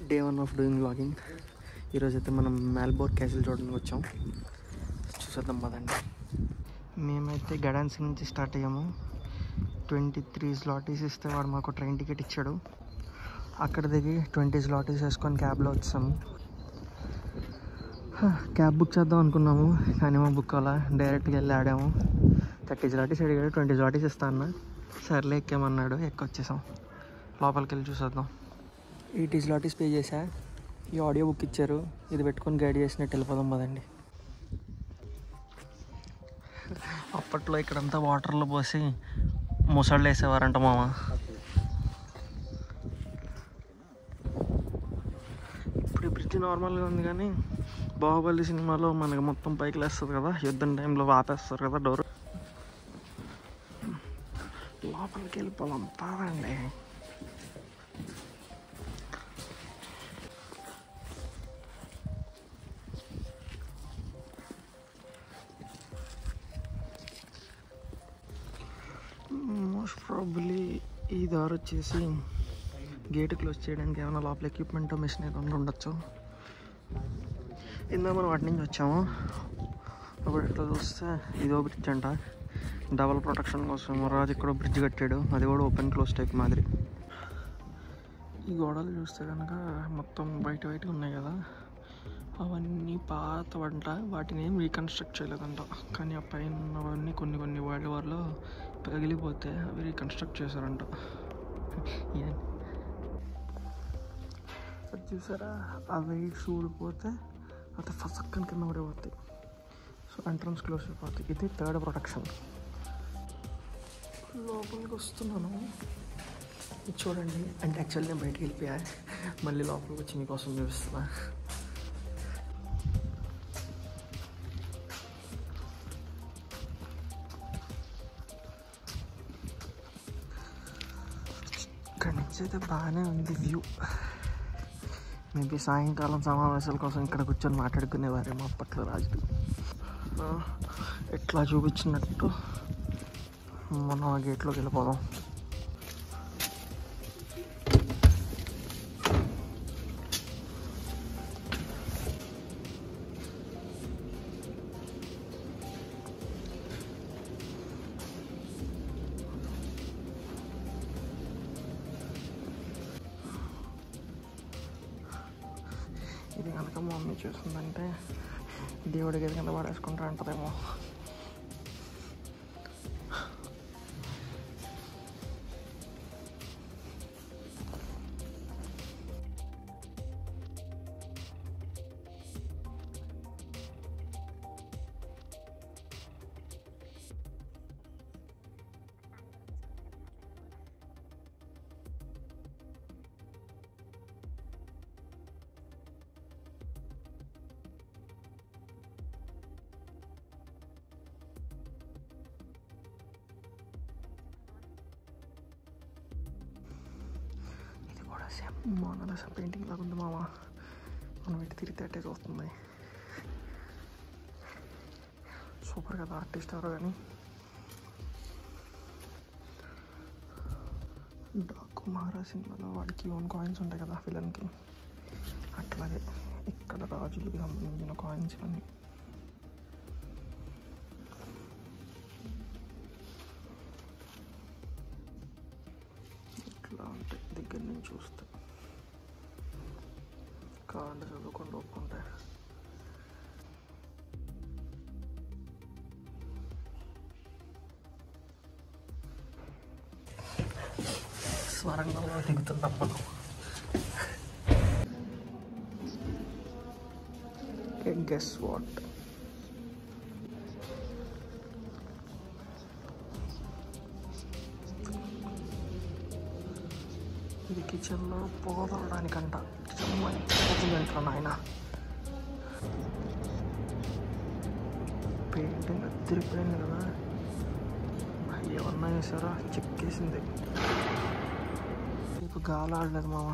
Day 1 of doing vlogging. ఈరోజైతే మనం Melbourne castle చూడడానికి వచ్చాం. చూసేద్దాం పదండి. మేమైతే గడాన్సీ నుంచి స్టార్ట్ అయ్యాము. 23 zlotys ఇస్తే వాడు మాకు ట్రైన్ టికెట్ ఇచ్చాడు. అక్కడ దిగి 20 zlotys వేసుకొని క్యాబ్లో వచ్చాము. క్యాబ్ బుక్ చేద్దాం అనుకున్నాము, కానీ మా బుక్ అలా డైరెక్ట్గా వెళ్ళి ఆడాము. 30 zlotys అడిగాడు, 20 zlotys ఇస్తా అన్న. సర్లే ఎక్కామన్నాడు, ఎక్కొచ్చేసాం. లోపలికి వెళ్ళి చూసేద్దాం. 80 zlotys పే చేశా. ఈ ఆడియో బుక్ ఇచ్చారు, ఇది పెట్టుకొని గైడ్ చేసినట్టు వెళ్ళిపోదాం పదండి. అప్పట్లో ఇక్కడంతా వాటర్లో పోసి ముసళ్ళు వేసేవారంట మామ. ఇప్పుడు ఈ బ్రిడ్జ్ నార్మల్గా ఉంది, కానీ బాహుబలి సినిమాలో మనకి మొత్తం పైకి లేస్తుంది కదా, యుద్ధం టైంలో ఆపేస్తారు కదా డోర్. లోపలికి వెళ్ళిపోదాం పదండి. మోస్ట్ ప్రాబబ్లీ ఈ దారి వచ్చేసి గేట్ క్లోజ్ చేయడానికి ఏమైనా లోపల ఎక్విప్మెంట్ మిషన్ అయితే ఉండొచ్చు. ఇందా మనం వాటి నుంచి వచ్చాము. అప్పుడు ఇట్లా చూస్తే ఇదో బ్రిడ్జ్ అంట, డబల్ ప్రొటెక్షన్ కోసం రాజు ఇక్కడ బ్రిడ్జ్ కట్టాడు. అది కూడా ఓపెన్ క్లోజ్ టైప్ మాదిరి. ఈ గోడలు చూస్తే కనుక మొత్తం బయట ఉన్నాయి కదా, అవన్నీ పాత వంట. వాటిని ఏం రీకన్స్ట్రక్ట్ చేయలేదంట, కానీ ఆ పైన ఉన్నవన్నీ కొన్ని వరల్డ్ వార్లో పగిలిపోతే అవి రీకన్స్ట్రక్ట్ చేశారంట. అది చూసారా, ఆ వెయిట్స్ ఊడిపోతే అది ఫసక్కని కింద పడిపోతాయి. సో ఎంట్రన్స్ క్లోజ్ అయిపోతాయి. ఇది థర్డ్ ప్రొటెక్షన్. లోపలికి వస్తున్నాను, ఇది చూడండి. అంటే యాక్చువల్లీ నేను బయటికి వెళ్ళిపోయా, మళ్ళీ లోపలికి వచ్చి మీకోసం చూపిస్తున్నా. ఇక్కడి నుంచి అయితే బాగానే ఉంది వ్యూ. మేబీ సాయంకాలం సమావేశాల కోసం ఇక్కడ కూర్చొని మాట్లాడుకునేవారేమో అప్పట్లో రాజులు. ఎట్లా చూపించినట్టు మనం ఆ గేట్లోకి వెళ్ళిపోదాం. ఇది కనుక మా మమ్మీ చూస్తుందంటే దేవుడి గది కింద పడేసుకుంటా అంటదేమో. మోనాలిసా పెయింటింగ్ లాగా ఉంది మామ. మనం ఇటు తిరిగితే అట్టే చూస్తుంది. సూపర్ కదా ఆర్టిస్ట్ ఎవరో. కానీ డాకు మహారాజ్ సినిమాలో వాడికి ఓన్ కాయిన్స్ ఉంటాయి కదా విలన్కి, అట్లాగే ఇక్కడ రాజులకి సంబంధించిన కాయిన్స్ అన్నీ. ఇట్లా ఉంటాయి దగ్గర నుంచి చూస్తే. కావాలంటే చదువుకొని ఒప్పుకుంటే. స్వరంగంలో దిగుతున్నప్పుడు గెస్ వాట్, ఇది కిచెన్లో పోదడానికంట. కిచెన్ నాయన పెయింటింగ్ అదిరిపోయింది కదా, ఏమన్నా వేసారా చెక్కేసింది. ఇప్పుడు గాలి ఆడలేదు మామ,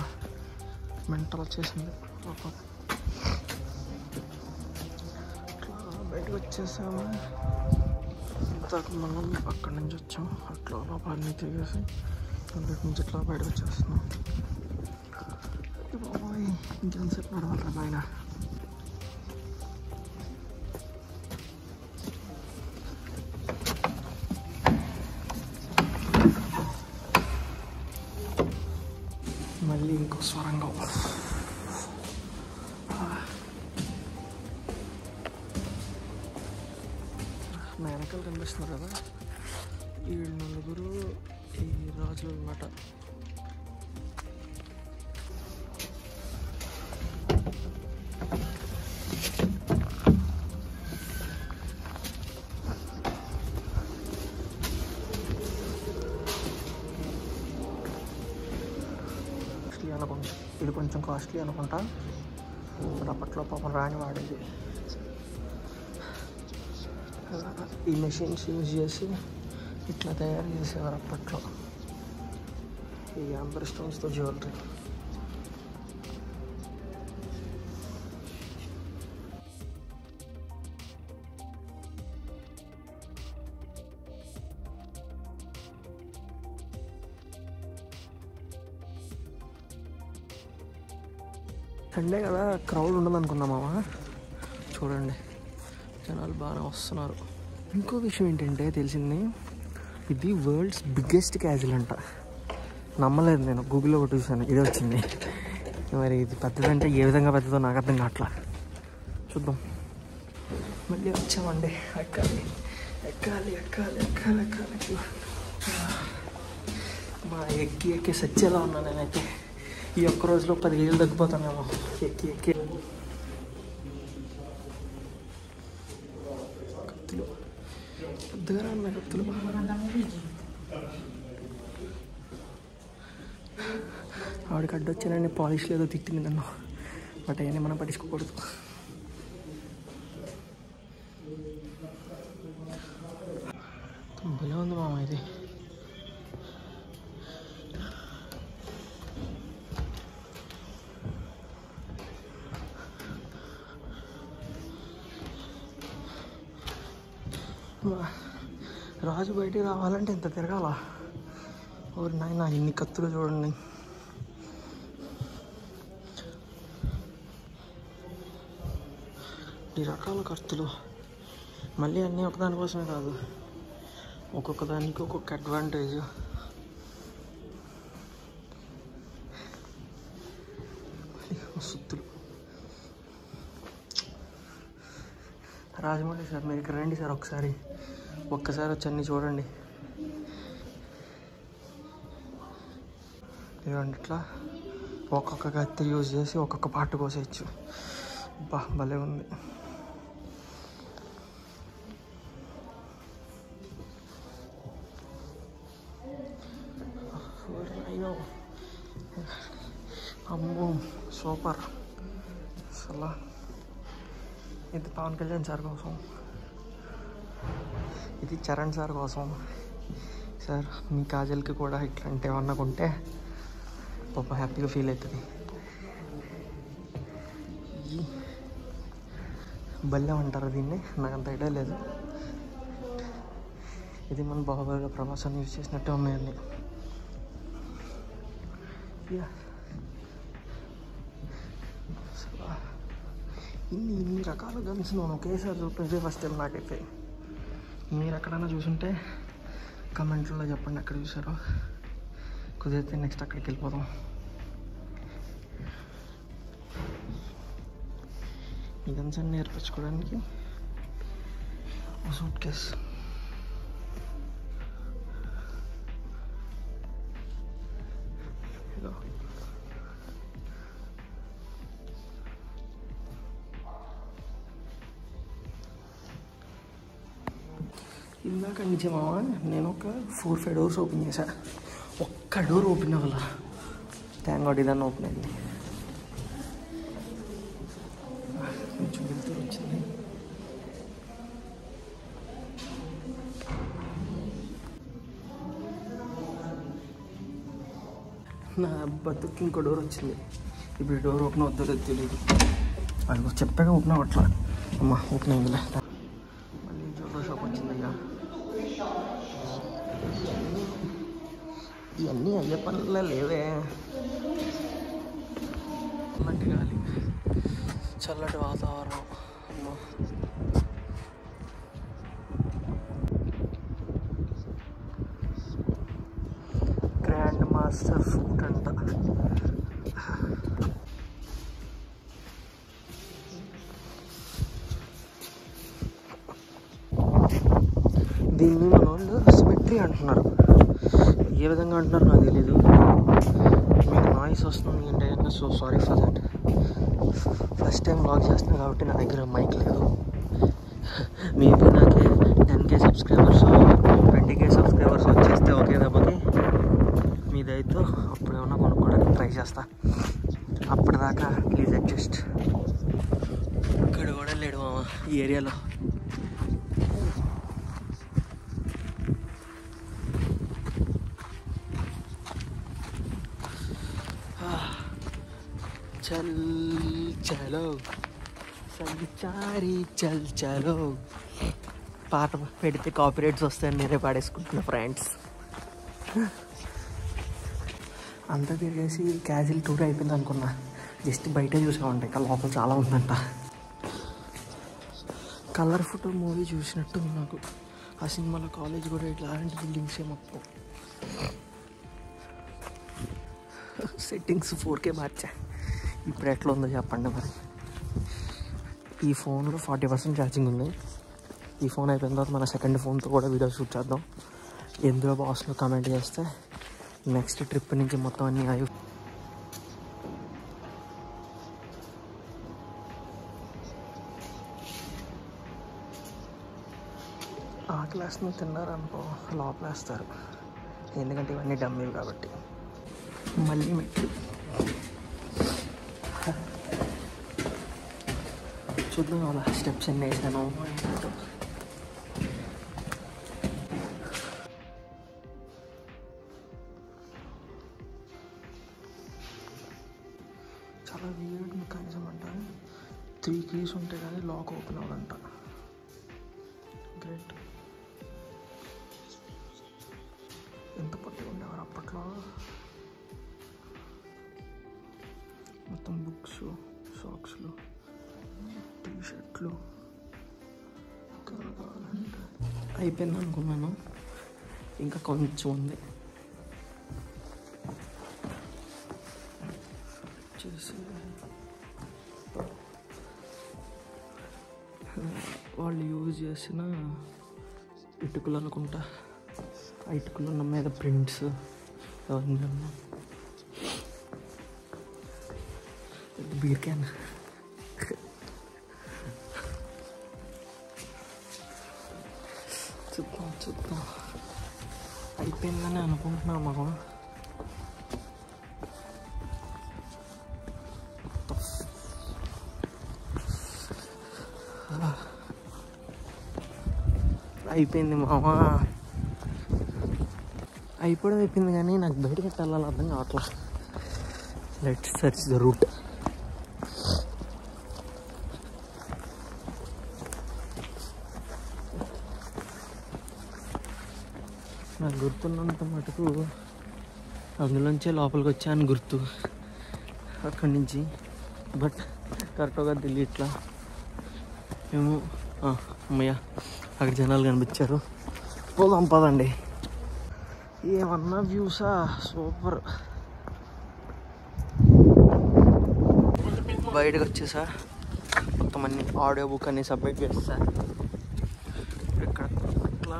మెంటల్ వచ్చేసింది. బయటకు వచ్చేసాము. ఇంతకు మనం అక్కడి నుంచి వచ్చాం, అట్లా లోపలన్నీ తిరిగేసి అక్కడి నుంచి ఇట్లా బయటకు వచ్చేస్తున్నాం. బాబాయ్ ఇంకెంతసేపు నడవాలరా నాయన. మళ్ళీ ఇంకో స్వరంగం. నా వెనకాల కనిపిస్తున్నారు కదా, ఈ నలుగురు ఈ రాజులు అన్నమాట. అనుకుంటా ఇది కొంచెం కాస్ట్లీ అనుకుంటా, బట్ అప్పట్లో పాపం రాణి వాడేది. ఈ మెషిన్స్ యూజ్ చేసి ఇట్లా తయారు చేసేవారు అప్పట్లో, ఈ యాంబర్ స్టోన్స్తో జ్యువెలరీ. సండే కదా క్రౌడ్ ఉండదు అనుకున్నామా, చూడండి జనాలు బాగానే వస్తున్నారు. ఇంకో విషయం ఏంటంటే తెలిసింది, ఇది వరల్డ్స్ బిగ్గెస్ట్ క్యాజిల్ అంట. నమ్మలేదు నేను, గూగుల్లో ఒకటి చూసాను, ఇదే వచ్చింది. మరి ఇది పెద్దదంటే ఏ విధంగా పెద్దదో నాకు అర్థం కావట్లా. చూద్దాం. మళ్ళీ వచ్చామండి, ఎక్కాలి ఎక్కాలి ఎక్కాలి ఎక్కాలి ఎక్కాలి. మా ఎక్కి ఎక్కి సచ్చేలా ఉన్నా నేనైతే. ఈ ఒక్క రోజులో 10 కేజీలు తగ్గిపోతానేమో ఎక్కి ఎక్కి. కత్తులు పెద్దగా ఉన్నాయి, కత్తులు. ఆవిడకి అడ్డొచ్చానని పాలిష్ లేదో తిట్టింది నన్ను, బట్ అయినా మనం పట్టించుకోకూడదు. భలే ఉంది మామ ఇది. రాజు బయటికి రావాలంటే ఇంత తిరగాల. ఓరి నాయన, ఇన్ని కత్తులు చూడండి. ఈ రకాల కత్తులు మళ్ళీ అన్నీ ఒకదానికోసమే కాదు, ఒక్కొక్క దానికి ఒక్కొక్క అడ్వాంటేజ్. సుత్తులు. రాజమౌళి సార్, మీరు ఇక్కడ రండి సార్, ఒక్కసారి వచ్చి అన్నీ చూడండి. ఇవ్వండి, ఇట్లా ఒక్కొక్క కత్తి యూజ్ చేసి ఒక్కొక్క పార్ట్ కోసేయచ్చు. భలే ఉంది. అమ్మో సూపర్ అసలు. ఇది పవన్ కళ్యాణ్ సార్ కోసం, ఇది చరణ్ సార్ కోసం. సార్ మీ కాజల్కి కూడా ఇట్లాంటి ఏమన్నా కొంటే పాప హ్యాపీగా ఫీల్ అవుతుంది. బల్లెం అంటారు దీన్ని, నాకు అంత ఐడియా లేదు. ఇది మన బాహుబలిలో ప్రభాసాన్ని యూజ్ చేసినట్టే ఉన్నాయండి. ఇన్ని రకాల గన్స్ నేను ఒకేసారి చూపించే ఫస్ట్ టైం నాకైతే. మీరు ఎక్కడైనా చూసుంటే కమెంట్లో చెప్పండి ఎక్కడ చూసారో, కుదిరితే నెక్స్ట్ అక్కడికి వెళ్ళిపోదాం. ఈ గన్స్ అన్ని నేర్పించుకోవడానికి సూట్ కేస్. ఇందాక నిజమావా, నేను ఒక 4-5 డోర్స్ ఓపెన్ చేశా, ఒక్క డోర్ ఓపెన్ అవ్వాల. థ్యాంక్ గాడ్ ఇదన్నా ఓపెన్ అయింది. కొంచెం వెళ్తూ వచ్చింది. నా బతుకు ఇంకో డోర్ వచ్చింది. ఇప్పుడు డోర్ ఓపెన్ అవుతుందో తెలియదు. అది చెప్పాక ఓపెన్ అవ్వట్లా. అమ్మ ఓపెన్ అయిందిలే. మళ్ళీ జ్యువెలరీ షాప్ వచ్చింది. ఇక ఇవన్నీ అయ్యే పనుల్లో లేవే. చల్లటి గాలి, చల్లటి వాతావరణం. గ్రాండ్ మాస్టర్ ఫుడ్ అంట. దీన్ని మన వాళ్ళు సిమెట్రీ అంటున్నారు. ఏ విధంగా అంటున్నారు నాకు తెలీదు. మీకు నాయిస్ వస్తుంది అంటే కనుక so sorry for that. First time vlog చేస్తున్నాను కాబట్టి నా దగ్గర మైక్ లేదు. మేబీ నాకు 10K సబ్స్క్రైబర్స్ 20K సబ్స్క్రైబర్స్ వచ్చేస్తే ఒకే దెబ్బకి మీ దయతో అప్పుడు ఏమన్నా కొనుక్కోవడానికి ట్రై చేస్తా. అప్పటిదాకా ప్లీజ్ అడ్జస్ట్. ఇక్కడ కూడా లేడు మామ ఈ ఏరియాలో. చల్ చలో సంచారి చల్ చలో. పాట పెడితే కాపీరైట్స్ వస్తాయని నేనే పాడేసుకుంటున్నా ఫ్రెండ్స్. అంతా తిరిగేసి క్యాజువల్ టూర్ అయిపోయింది అనుకున్నా. జస్ట్ బయట చూసామంటే ఇంకా లోపల చాలా ఉందంట. కలర్ ఫోటో మూవీ చూసినట్టు నాకు. ఆ సినిమాలో కాలేజ్ కూడా ఇట్లాంటి బిల్డింగ్సే మొత్తం. Settings 4K మార్చా. ఇప్పుడు ఎట్లా ఉందో చెప్పండి మరి. ఈ ఫోన్లో 40% ఛార్జింగ్ ఉంది. ఈ ఫోన్ అయిపోయిన తర్వాత మన సెకండ్ ఫోన్తో కూడా వీడియో షూట్ చేద్దాం. ఎందులో బాస్లో కామెంట్ చేస్తే నెక్స్ట్ ట్రిప్ నుంచి మొత్తం అన్నీ అయ్యి. ఆ క్లాస్ని తిన్నారనుకో లోపలేస్తారు, ఎందుకంటే ఇవన్నీ డమ్మీలు కాబట్టి. మళ్ళీ మెట్లు చూద్దాం అలా స్టెప్స్ ఎన్ని వేసాను. చాలా వీర్డ్ మెకానిజం అంట. 3 keys ఉంటే కానీ లాక్ ఓపెన్ అవ్వదంట. గ్రేట్. ఎంత పొట్టి ఉండేవారు అప్పట్లో. మొత్తం బుక్స్, సాక్స్లు, టీషర్ట్లు కావాలంటే అయిపోయింది అనుకున్నాను. ఇంకా కొంచెం ఉంది. చేసి వాళ్ళు యూజ్ చేసిన ఇటుకలు అనుకుంటా. ఆ ఇటుకలు ఉన్న మీద ప్రింట్స్ అవన్నీ ఉన్నాయి. Beer can. చూద్దాం అయిపోయిందని అనుకుంటున్నాం మనం. అయిపోయింది మామ. అయిపోవడం అయిపోయింది కానీ నాకు బయటకి వెళ్ళాలి అర్థం కావట్లా. Let's search the route. నాకు గుర్తున్నంత మటుకు అందులోంచే లోపలికి వచ్చాను గుర్తు అక్కడి నుంచి. బట్ కరెక్ట్గా తెలియట్లా ఏమో. అమ్మయ్య అక్కడ జనాలు కనిపించారు. పోదాం పదండి. ఏమన్నా వ్యూసా సూపర్. బయటకు వచ్చేసా. మొత్తం అన్ని ఆడియో బుక్ అన్ని సబ్మిట్ చేస్తా. ఇక్కడ అట్లా